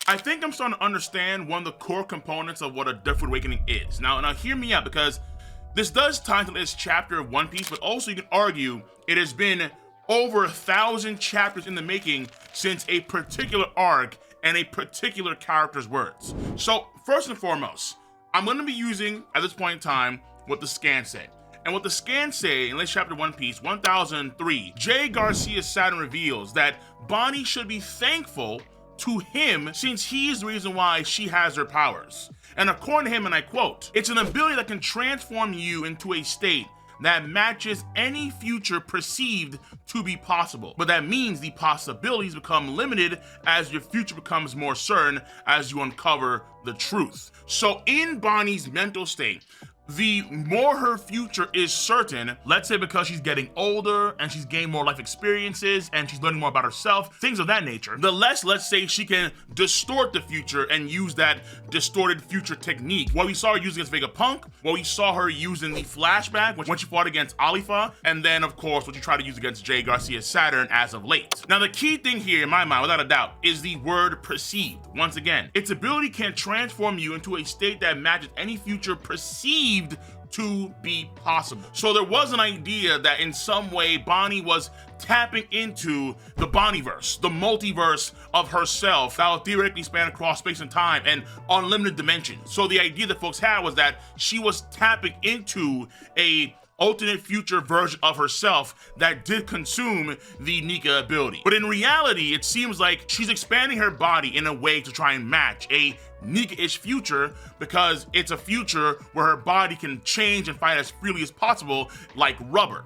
I think I'm starting to understand one of the core components of what a Deathwood Awakening is. Now hear me out, because this does tie into this chapter of One Piece, but also you can argue it has been over 1,000 chapters in the making since a particular arc and a particular character's words. So first and foremost, I'm going to be using, at this point in time, what the scans say. And what the scans say in this chapter One Piece 1003, Jay Garcia Saturn reveals that Bonnie should be thankful to him since he's the reason why she has her powers. And according to him, and I quote, "It's an ability that can transform you into a state that matches any future perceived to be possible. But that means the possibilities become limited as your future becomes more certain as you uncover the truth." So in Bonnie's mental state, the more her future is certain, let's say because she's getting older and she's gained more life experiences and she's learning more about herself, things of that nature, the less, let's say, she can distort the future and use that distorted future technique. What we saw her using against Vegapunk, what we saw her using the flashback when she fought against Alifa, and then, of course, what you try to use against Jay Garcia Saturn as of late. Now, the key thing here, in my mind, without a doubt, is the word perceived. Once again, its ability can transform you into a state that matches any future perceived to be possible. So there was an idea that in some way Bonnie was tapping into the Bonnieverse, the multiverse of herself that will theoretically span across space and time and unlimited dimensions. So the idea that folks had was that she was tapping into a alternate future version of herself that did consume the Nika ability. But in reality, it seems like she's expanding her body in a way to try and match a Nika-ish future, because it's a future where her body can change and fight as freely as possible, like rubber.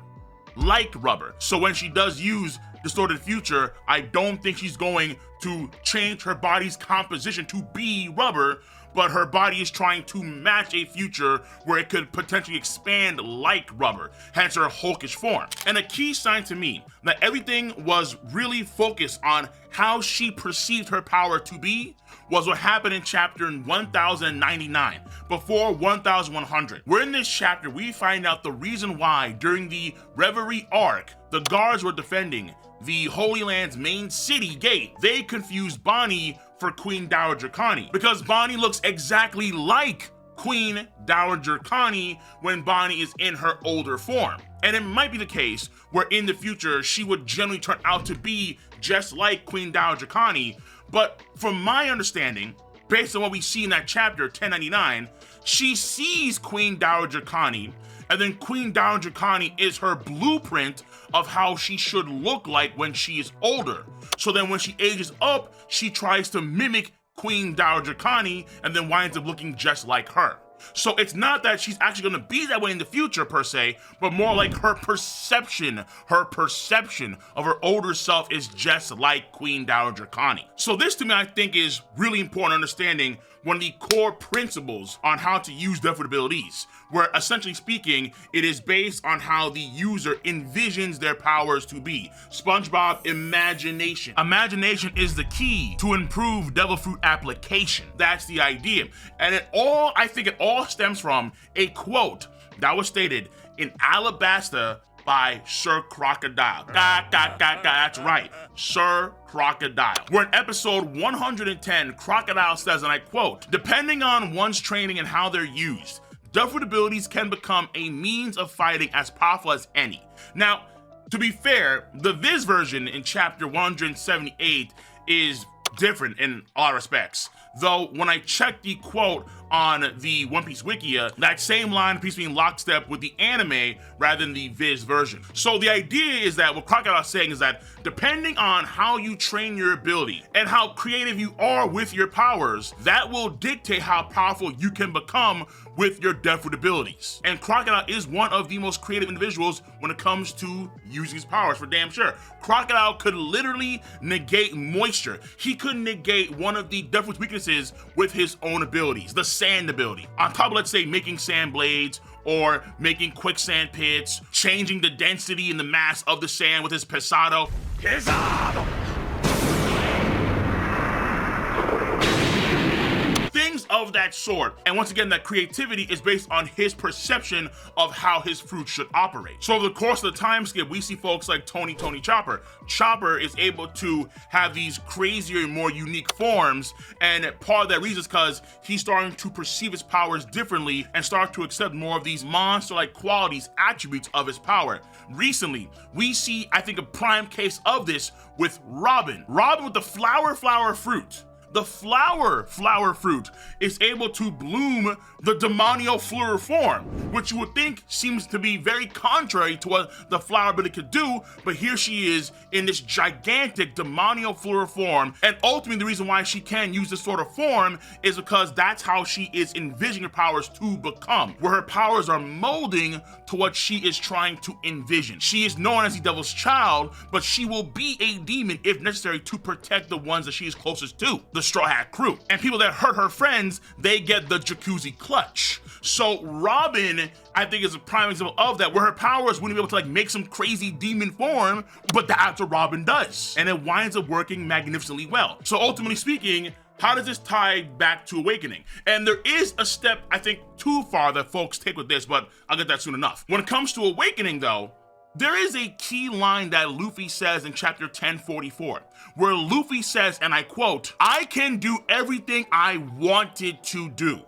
So when she does use distorted future, I don't think she's going to change her body's composition to be rubber, but her body is trying to match a future where it could potentially expand like rubber, hence her hulkish form. And a key sign to me that everything was really focused on how she perceived her power to be was what happened in chapter 1099, before 1100. Where in this chapter, we find out the reason why during the Reverie arc, the guards were defending the Holy Land's main city gate. They confused Bonnie for Queen Dowager Connie, because Bonnie looks exactly like Queen Dowager Connie when Bonnie is in her older form. And it might be the case where in the future she would generally turn out to be just like Queen Dowager Connie, but from my understanding, based on what we see in that chapter 1099, she sees Queen Dowager Connie, and then Queen Dowager Connie is her blueprint of how she should look like when she is older. So then when she ages up, she tries to mimic Queen Dowager Connie and then winds up looking just like her. So it's not that she's actually going to be that way in the future per se, but more like her perception of her older self is just like Queen Dowager Connie. So this to me, I think, is really important understanding one of the core principles on how to use Deathwood abilities, where essentially speaking, it is based on how the user envisions their powers to be. SpongeBob, imagination. Imagination is the key to improve Devil Fruit application. That's the idea. And I think it all stems from a quote that was stated in Alabasta by Sir Crocodile. That's right, Sir Crocodile. Where in episode 110, Crocodile says, and I quote, "Depending on one's training and how they're used, Deathwood abilities can become a means of fighting as powerful as any." Now, to be fair, the Viz version in chapter 178 is different in a lot of respects. Though when I checked the quote on the One Piece Wikia, that same line appears to be in lockstep with the anime rather than the Viz version. So the idea is that what Crocodile is saying is that depending on how you train your ability and how creative you are with your powers, that will dictate how powerful you can become with your Deathwood abilities. And Crocodile is one of the most creative individuals when it comes to using his powers, for damn sure. Crocodile could literally negate moisture. He could negate one of the Deathwood's weaknesses with his own abilities, the sand ability. On top of, let's say, making sand blades, or making quicksand pits, changing the density and the mass of the sand with his pesado. Things of of that sort. And once again, that creativity is based on his perception of how his fruit should operate. So over the course of the time skip, we see folks like Tony Chopper. Chopper is able to have these crazier, more unique forms, and part of that reason is because he's starting to perceive his powers differently and start to accept more of these monster-like qualities, attributes of his power. Recently, we see, I think, a prime case of this with Robin. Robin with the flower fruit. The flower fruit is able to bloom the demonio fleur form, which you would think seems to be very contrary to what the flower ability could do, but here she is in this gigantic demonio fleur form, and ultimately the reason why she can use this sort of form is because that's how she is envisioning her powers to become, where her powers are molding to what she is trying to envision. She is known as the Devil's Child, but she will be a demon if necessary to protect the ones that she is closest to, the Straw Hat crew. And people that hurt her friends, they get the jacuzzi clutch. So Robin, I think, is a prime example of that, where her powers wouldn't be able to like make some crazy demon form, but that's what Robin does. And it winds up working magnificently well. So ultimately speaking, how does this tie back to Awakening? And there is a step, I think, too far that folks take with this, but I'll get that soon enough. When it comes to Awakening though, there is a key line that Luffy says in chapter 1044, where Luffy says, and I quote, "I can do everything I wanted to do,"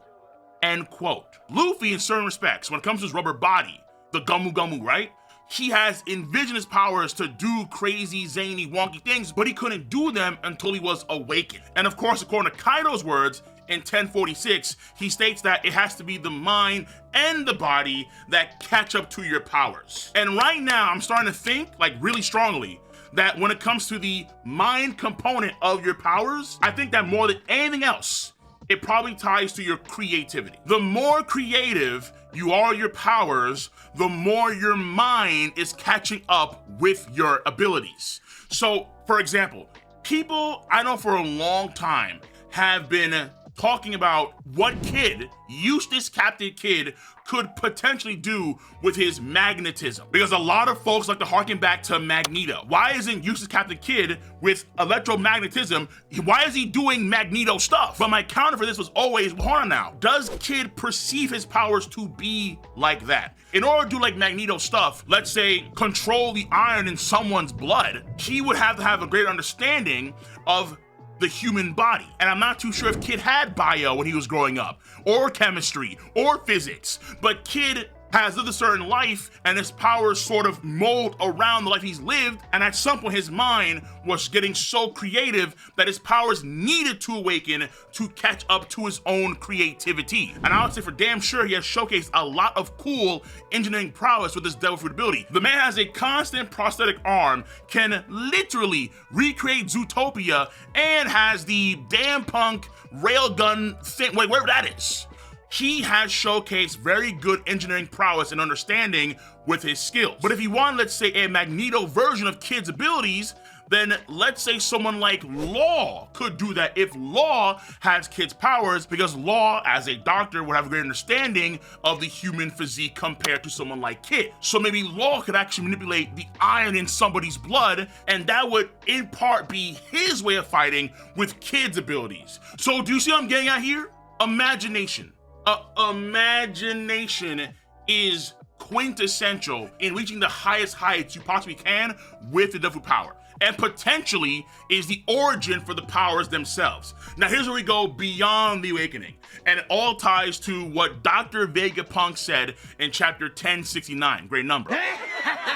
end quote. Luffy, in certain respects, when it comes to his rubber body, the Gumu, right? He has envisioned his powers to do crazy, zany, wonky things, but he couldn't do them until he was awakened. And of course, according to Kaido's words, in 1046, he states that it has to be the mind and the body that catch up to your powers. And right now, I'm starting to think, like really strongly, that when it comes to the mind component of your powers, I think that more than anything else, it probably ties to your creativity. The more creative you are your powers, the more your mind is catching up with your abilities. So, for example, people I know for a long time have been talking about what Kid, Eustace Captain Kidd, could potentially do with his magnetism. Because a lot of folks like to harken back to Magneto. Why isn't Eustace Captain Kidd with electromagnetism, why is he doing Magneto stuff? But my counter for this was always, hold on now, does Kid perceive his powers to be like that? In order to do like Magneto stuff, let's say control the iron in someone's blood, he would have to have a greater understanding of the human body. And I'm not too sure if Kid had bio when he was growing up, or chemistry, or physics, but Kid has lived a certain life and his powers sort of mold around the life he's lived, and at some point his mind was getting so creative that his powers needed to awaken to catch up to his own creativity. And I would say for damn sure he has showcased a lot of cool engineering prowess with his devil fruit ability. The man has a constant prosthetic arm, can literally recreate Zootopia, and has the damn punk railgun thing, wait, whatever that is. He has showcased very good engineering prowess and understanding with his skills. But if you want, let's say, a Magneto version of Kid's abilities, then let's say someone like Law could do that if Law has Kid's powers, because Law, as a doctor, would have a great understanding of the human physique compared to someone like Kid. So maybe Law could actually manipulate the iron in somebody's blood, and that would in part be his way of fighting with Kid's abilities. So do you see what I'm getting at here? Imagination. Imagination is quintessential in reaching the highest heights you possibly can with the devil power, and potentially is the origin for the powers themselves. Now here's where we go beyond the awakening, and it all ties to what Dr. Vegapunk said in chapter 1069, great number.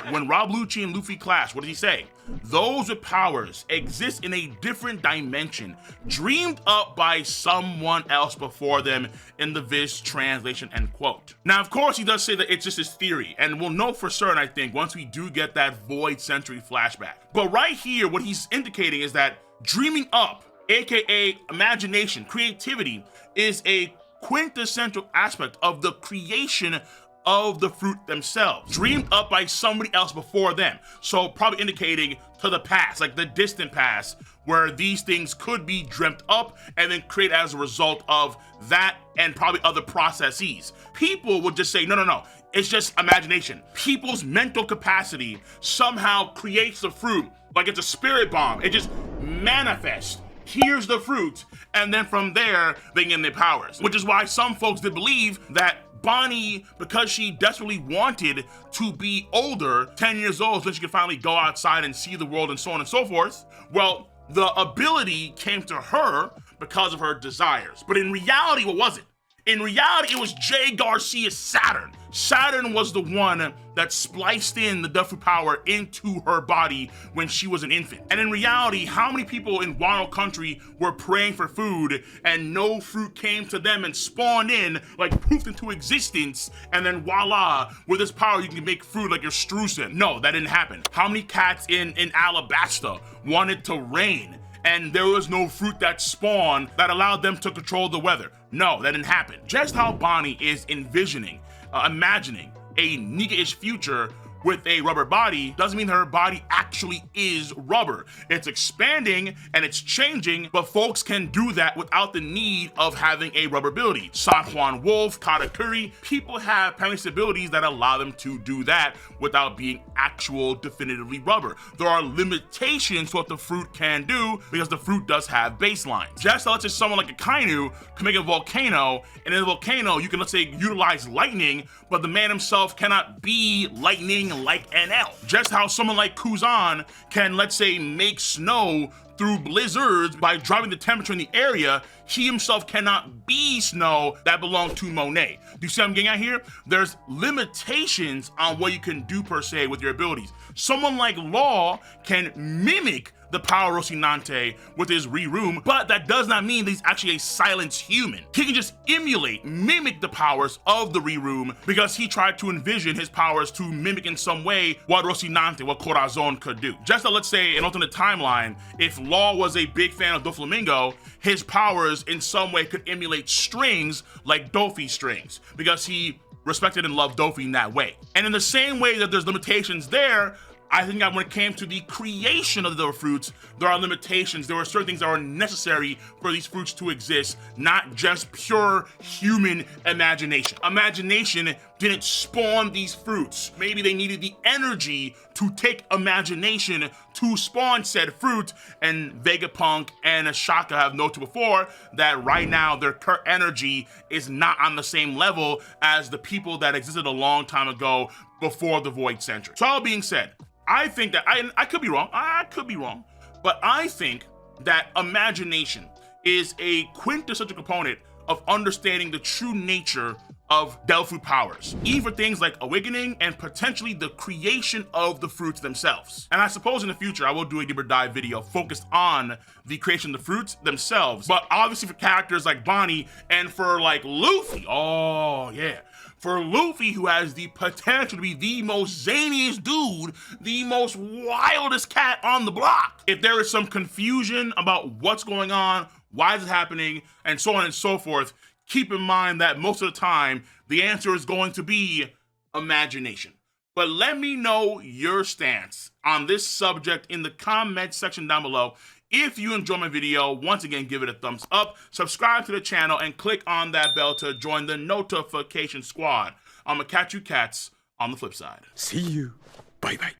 When Rob Lucci and Luffy clash, what does he say? Those with powers exist in a different dimension, dreamed up by someone else before them in the Viz translation, end quote. Now, of course, he does say that it's just his theory, and we'll know for certain, I think, once we do get that Void Century flashback. But right here, what he's indicating is that dreaming up, aka imagination, creativity, is a quintessential aspect of the creation of the fruit themselves, dreamed up by somebody else before them. So probably indicating to the past, like the distant past, where these things could be dreamt up and then created as a result of that and probably other processes. People would just say, no, it's just imagination. People's mental capacity somehow creates the fruit, like it's a spirit bomb. It just manifests here's the fruit, and then from there, they get their powers. Which is why some folks did believe that Bonnie, because she desperately wanted to be older, 10 years old, so she could finally go outside and see the world and so on and so forth, well, the ability came to her because of her desires. But in reality, what was it? In reality, it was Jay Garcia's Saturn. Saturn was the one that spliced in the Death Fruit power into her body when she was an infant. And in reality, how many people in Wano country were praying for food and no fruit came to them and spawned in, like poofed into existence, and then voila, with this power you can make food like your Streusen? No, that didn't happen. How many cats in Alabasta wanted to rain and there was no fruit that spawned that allowed them to control the weather? No, that didn't happen. Just how Bonnie is envisioning, imagining a Nika-ish future with a rubber body doesn't mean that her body actually is rubber. It's expanding and it's changing, but folks can do that without the need of having a rubber ability. San Juan Wolf, Katakuri, people have parametric abilities that allow them to do that without being actual definitively rubber. There are limitations to what the fruit can do because the fruit does have baselines. Just let's say someone like a Kainu can make a volcano, and in the volcano you can, let's say, utilize lightning, but the man himself cannot be lightning like NL. Just how someone like Kuzan can, let's say, make snow through blizzards by dropping the temperature in the area, he himself cannot be snow that belong to Monet. Do you see what I'm getting at here? There's limitations on what you can do per se with your abilities. Someone like Law can mimic the power of Rocinante with his re-room, but that does not mean that he's actually a silenced human. He can just emulate, mimic the powers of the re-room because he tried to envision his powers to mimic in some way what Rocinante, what Corazon could do. Just to, let's say, an alternate timeline, if Law was a big fan of Doflamingo, his powers in some way could emulate strings like Dofi strings because he respected and loved Dofi in that way. And in the same way that there's limitations there, I think that when it came to the creation of the fruits, there are limitations. There are certain things that are necessary for these fruits to exist, not just pure human imagination. Imagination didn't spawn these fruits. Maybe they needed the energy to take imagination to spawn said fruit, and Vegapunk and Ashaka have noted before that right now their current energy is not on the same level as the people that existed a long time ago before the Void Century. So all being said, I think that, I could be wrong, but I think that imagination is a quintessential component of understanding the true nature of Death Fruit powers, even for things like awakening and potentially the creation of the fruits themselves. And I suppose in the future, I will do a deeper dive video focused on the creation of the fruits themselves, but obviously for characters like Bonnie and for like Luffy, oh yeah, for Luffy, who has the potential to be the most zaniest dude, the most wildest cat on the block. If there is some confusion about what's going on, why is it happening, and so on and so forth, keep in mind that most of the time, the answer is going to be imagination. But let me know your stance on this subject in the comment section down below. If you enjoy my video, once again, give it a thumbs up, subscribe to the channel, and click on that bell to join the notification squad. I'm gonna catch you cats on the flip side. See you. Bye-bye.